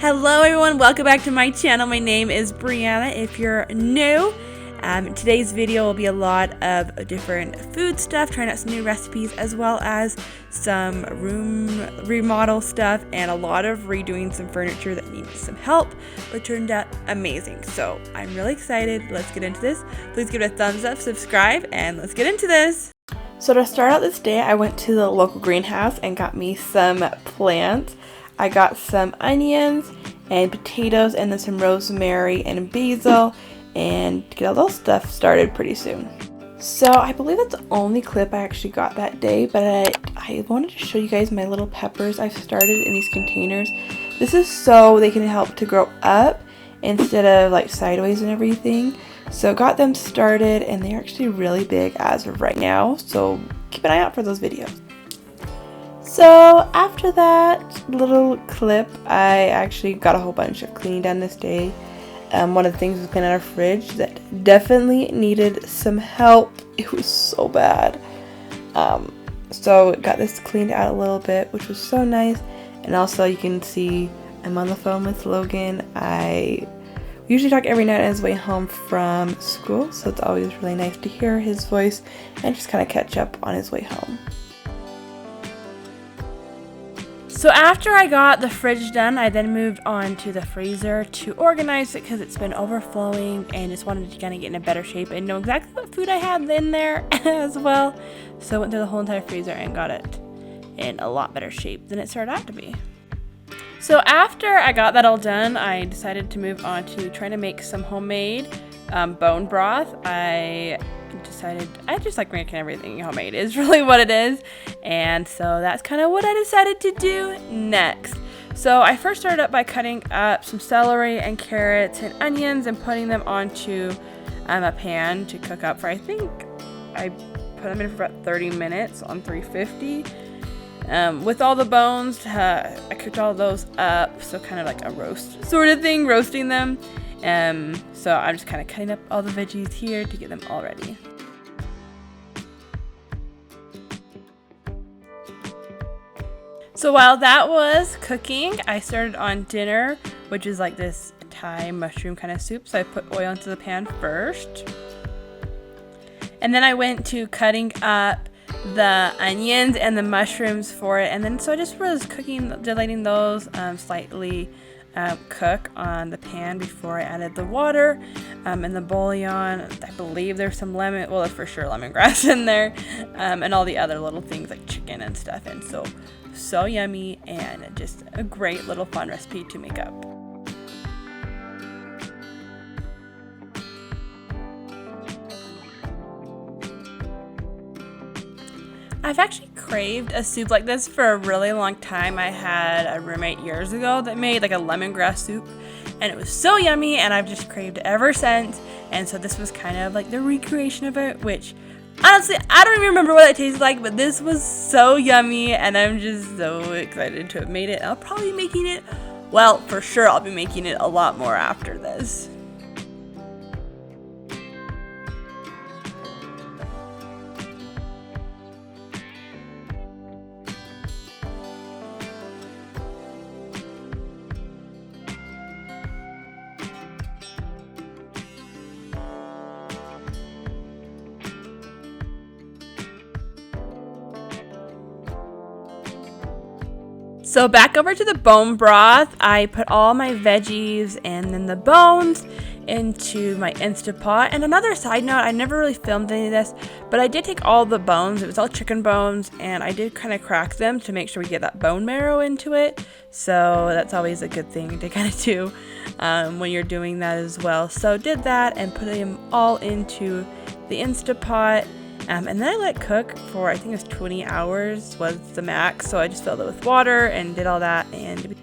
Hello everyone, welcome back to my channel. My name is Brianna if you're new. Today's video will be a lot of different food stuff, trying out some new recipes, as well as some room remodel stuff and a lot of redoing some furniture that needs some help but turned out amazing. So I'm really excited. Let's get into this. Please give it a thumbs up, subscribe, and let's get into this. So to start out this day, I went to the local greenhouse and got me some plants. I got some onions and potatoes and then some rosemary and basil, and get all those stuff started pretty soon. So I believe that's the only clip I actually got that day, but I wanted to show you guys my little peppers I've started in these containers. This is so they can help to grow up instead of like sideways and everything. So got them started and they're actually really big as of right now, so keep an eye out for those videos. So after that little clip, I actually got a whole bunch of cleaning done this day. One of the things was cleaning out our fridge that definitely needed some help. It was so bad. So got this cleaned out a little bit, which was so nice. And also you can see I'm on the phone with Logan. I usually talk every night on his way home from school, so it's always really nice to hear his voice and just kind of catch up on his way home. So after I got the fridge done, I then moved on to the freezer to organize it because it's been overflowing and just wanted to kind of get in a better shape and know exactly what food I had in there as well. So I went through the whole entire freezer and got it in a lot better shape than it started out to be. So after I got that all done, I decided to move on to trying to make some homemade bone broth. I just like making everything homemade is really what it is, and so that's kind of what I decided to do next. So I first started up by cutting up some celery and carrots and onions and putting them onto a pan to cook up for, I think I put them in for about 30 minutes on 350. With all the bones, I cooked all those up, so kind of like a roast sort of thing, roasting them. So I'm just kind of cutting up all the veggies here to get them all ready. So while that was cooking, I started on dinner, which is like this Thai mushroom kind of soup. So I put oil into the pan first. And then I went to cutting up the onions and the mushrooms for it. And then so I just was letting those slightly cook on the pan before I added the water and the bouillon. I believe there's some lemon, well, there's for sure lemongrass in there, and all the other little things like chicken and stuff. And so yummy and just a great little fun recipe to make up. I've actually craved a soup like this for a really long time. I had a roommate years ago that made like a lemongrass soup, and it was so yummy, and I've just craved it ever since. And so this was kind of like the recreation of it, which honestly, I don't even remember what it tasted like, but this was so yummy, and I'm just so excited to have made it. I'll probably be making it, well, for sure I'll be making it a lot more after this. So back over to the bone broth, I put all my veggies and then the bones into my Instapot. And another side note, I never really filmed any of this, but I did take all the bones, it was all chicken bones, and I did kind of crack them to make sure we get that bone marrow into it. So that's always a good thing to kind of do when you're doing that as well. So did that and put them all into the Instapot. And then I let it cook for, I think it was 20 hours was the max. So I just filled it with water and did all that. And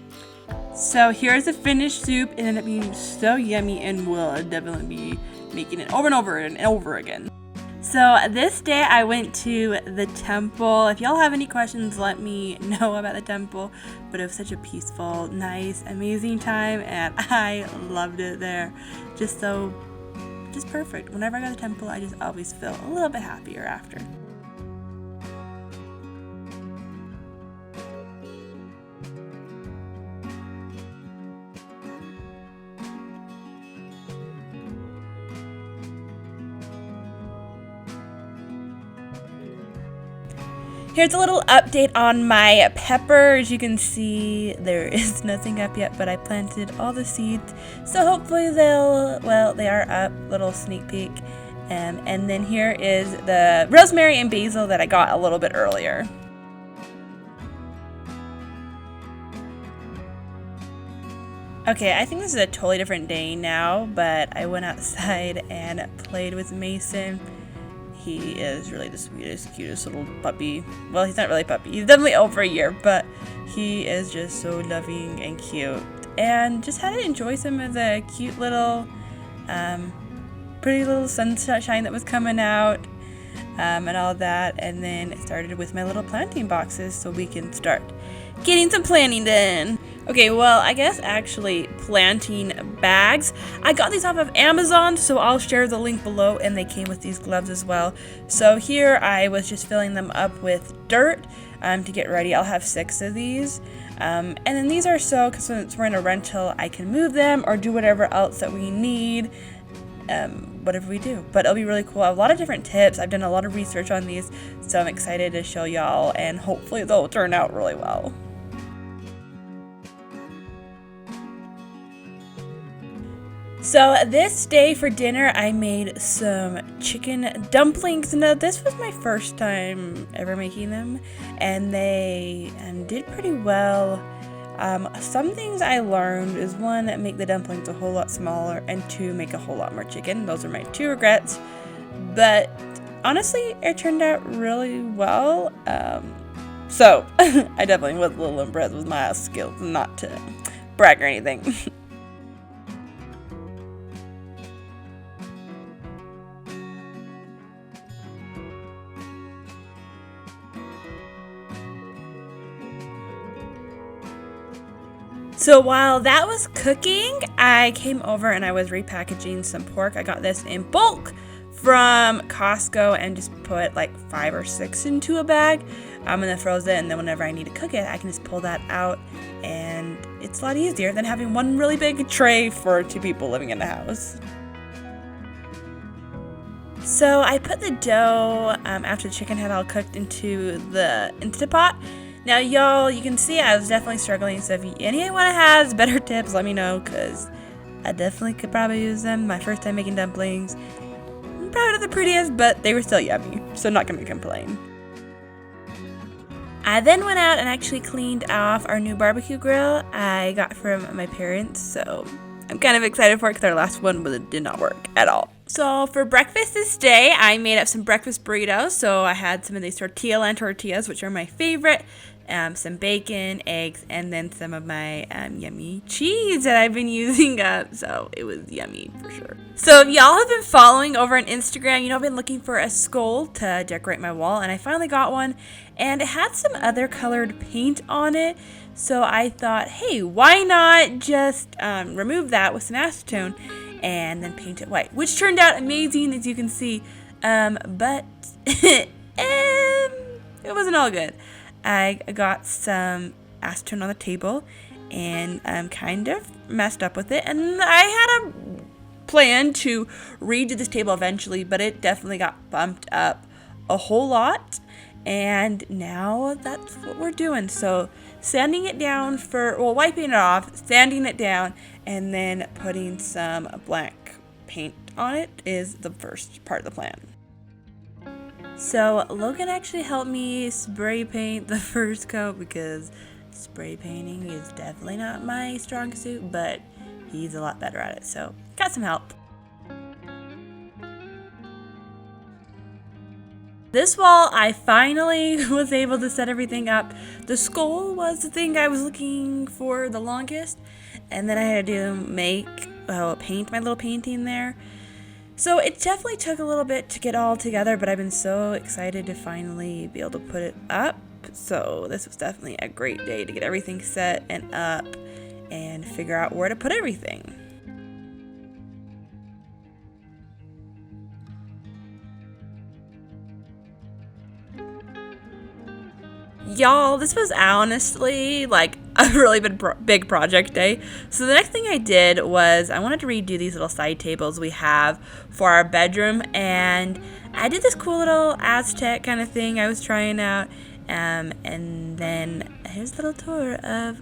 so here's the finished soup. It ended up being so yummy, and will definitely be making it over and over and over again. So this day I went to the temple. If y'all have any questions, let me know about the temple. But it was such a peaceful, nice, amazing time, and I loved it there. Just perfect. Whenever I go to the temple, I just always feel a little bit happier after. Here's a little update on my pepper. As you can see, there is nothing up yet, but I planted all the seeds. So hopefully they are up, little sneak peek. And then here is the rosemary and basil that I got a little bit earlier. Okay, I think this is a totally different day now, but I went outside and played with Mason. He is really the sweetest, cutest little puppy. Well, he's not really a puppy. He's definitely over a year, but he is just so loving and cute. And just had to enjoy some of the cute little, pretty little sunshine that was coming out, and all that. And then it started with my little planting boxes so we can start getting some planting done. Okay, well, I guess actually planting bags. I got these off of Amazon, so I'll share the link below, and they came with these gloves as well. So here I was just filling them up with dirt to get ready. I'll have 6 of these. And then these are so, because since we're in a rental, I can move them or do whatever else that we need. Whatever we do, but it'll be really cool. I have a lot of different tips. I've done a lot of research on these, so I'm excited to show y'all, and hopefully they'll turn out really well. So this day for dinner, I made some chicken dumplings. Now, this was my first time ever making them, and they did pretty well. Some things I learned is 1, make the dumplings a whole lot smaller, and 2, make a whole lot more chicken. Those are my 2 regrets, but honestly, it turned out really well. So I definitely was a little impressed with my skills, not to brag or anything. So while that was cooking, I came over and I was repackaging some pork. I got this in bulk from Costco and just put like 5 or 6 into a bag, and then froze it, and then whenever I need to cook it, I can just pull that out, and it's a lot easier than having one really big tray for 2 people living in the house. So I put the dough after the chicken had all cooked into the pot. Now, y'all, you can see I was definitely struggling, so if anyone has better tips, let me know, because I definitely could probably use them. My first time making dumplings. Probably not the prettiest, but they were still yummy, so not going to complain. I then went out and actually cleaned off our new barbecue grill I got from my parents, so I'm kind of excited for it because our last one did not work at all. So for breakfast this day, I made up some breakfast burritos. So I had some of these tortilla land tortillas, which are my favorite, some bacon, eggs, and then some of my yummy cheese that I've been using up. So it was yummy for sure. So if y'all have been following over on Instagram, I've been looking for a skull to decorate my wall, and I finally got one, and it had some other colored paint on it. So I thought, hey, why not just remove that with some acetone and then paint it white, which turned out amazing, as you can see, but it wasn't all good. I got some acetone on the table and kind of messed up with it, and I had a plan to redo this table eventually, but it definitely got bumped up a whole lot, and now that's what we're doing. So sanding it down wiping it off, sanding it down, and then putting some black paint on it is the first part of the plan. So Logan actually helped me spray paint the first coat because spray painting is definitely not my strong suit, but he's a lot better at it, so got some help. This wall, I finally was able to set everything up. The skull was the thing I was looking for the longest, and then I had to paint my little painting there. So it definitely took a little bit to get all together, but I've been so excited to finally be able to put it up. So this was definitely a great day to get everything set and up and figure out where to put everything. Y'all, this was honestly like a really big project day. So the next thing I did was I wanted to redo these little side tables we have for our bedroom, and I did this cool little Aztec kind of thing I was trying out, And then here's a little tour of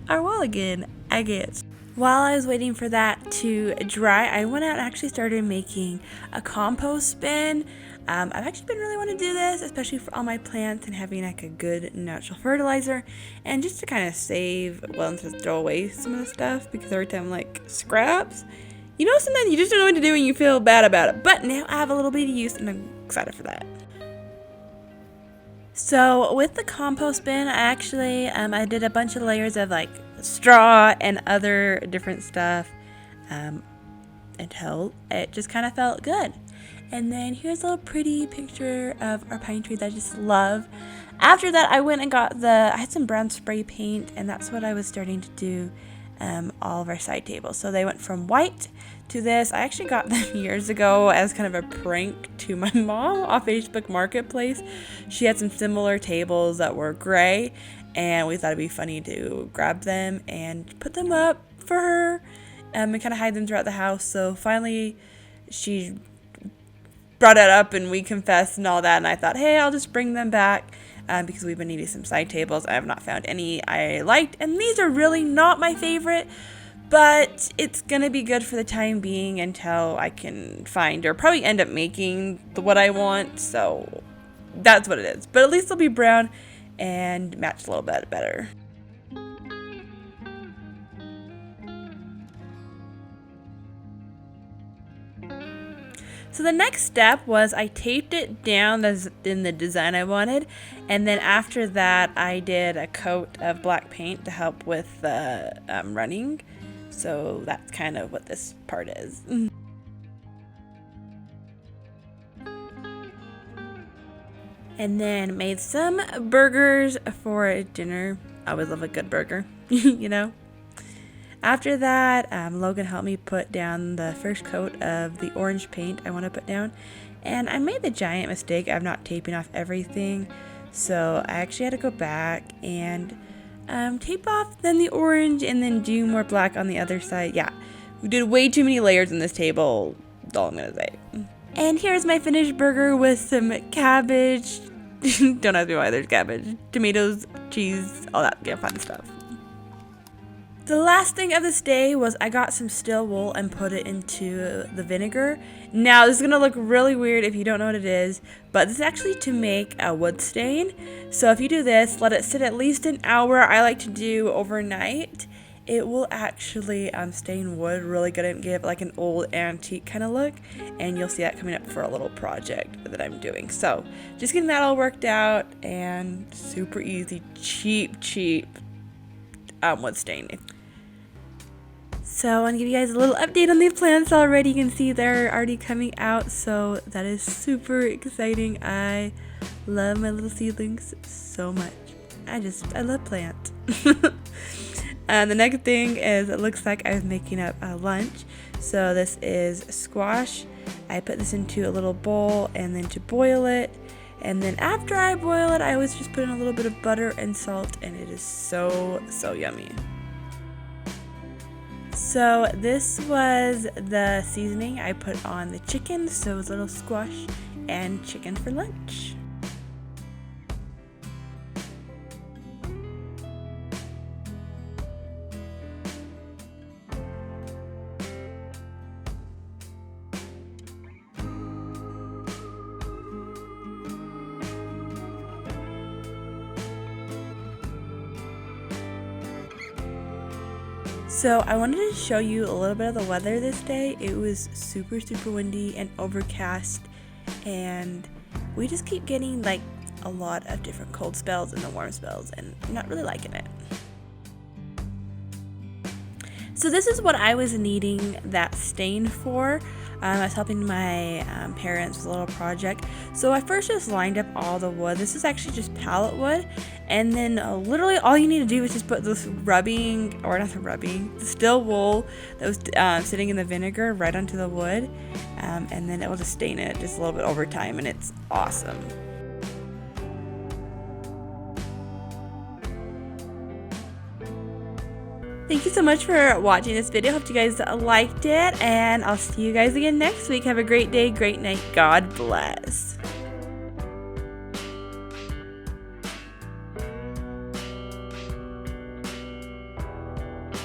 our wall again, I guess. While I was waiting for that to dry, I went out and actually started making a compost bin. I've actually been really wanting to do this, especially for all my plants and having like a good natural fertilizer, and just to kind of save, well, and to throw away some of the stuff, because every time I'm like scraps, you know, sometimes you just don't know what to do and you feel bad about it. But now I have a little bit of use and I'm excited for that. So with the compost bin, I did a bunch of layers of like straw and other different stuff until it just kind of felt good. And then here's a little pretty picture of our pine tree that I just love. After that, I went and got I had some brown spray paint, and that's what I was starting to do all of our side tables. So they went from white to this. I actually got them years ago as kind of a prank to my mom off Facebook Marketplace. She had some similar tables that were gray, and we thought it'd be funny to grab them and put them up for her and kind of hide them throughout the house. So finally she brought it up and we confessed and all that, and I thought, hey, I'll just bring them back because we've been needing some side tables. I have not found any I liked, and these are really not my favorite, but it's gonna be good for the time being until I can find or probably end up making what I want. So that's what it is, but at least they'll be brown and match a little bit better. So the next step was I taped it down in the design I wanted, and then after that I did a coat of black paint to help with the running. So that's kind of what this part is. And then made some burgers for dinner. I always love a good burger, you know. After that, Logan helped me put down the first coat of the orange paint I want to put down. And I made the giant mistake of not taping off everything. So I actually had to go back and tape off then the orange and then do more black on the other side. Yeah, we did way too many layers in this table. That's all I'm going to say. And here's my finished burger with some cabbage. Don't ask me why there's cabbage. Tomatoes, cheese, all that good fun stuff. The last thing of this day was I got some still wool and put it into the vinegar. Now this is going to look really weird if you don't know what it is, but this is actually to make a wood stain. So if you do this, let it sit at least an hour. I like to do overnight. It will actually stain wood really good and give like an old antique kind of look, and you'll see that coming up for a little project that I'm doing. So just getting that all worked out, and super easy, cheap wood stain. So I want to give you guys a little update on these plants already. You can see they're already coming out, so that is super exciting. I love my little seedlings so much. I love plants. And the next thing is, it looks like I was making up a lunch. So this is squash. I put this into a little bowl and then to boil it. And then after I boil it, I always just put in a little bit of butter and salt, and it is so yummy. So this was the seasoning I put on the chicken. So it was a little squash and chicken for lunch. So I wanted to show you a little bit of the weather this day. It was super windy and overcast, and we just keep getting like a lot of different cold spells and the warm spells, and I'm not really liking it. So this is what I was needing that stain for. I was helping my parents with a little project. So I first just lined up all the wood. This is actually just pallet wood. And then literally all you need to do is just put this the still wool that was sitting in the vinegar right onto the wood. And then it will just stain it just a little bit over time, and it's awesome. Thank you so much for watching this video. Hope you guys liked it, and I'll see you guys again next week. Have a great day, great night. God bless.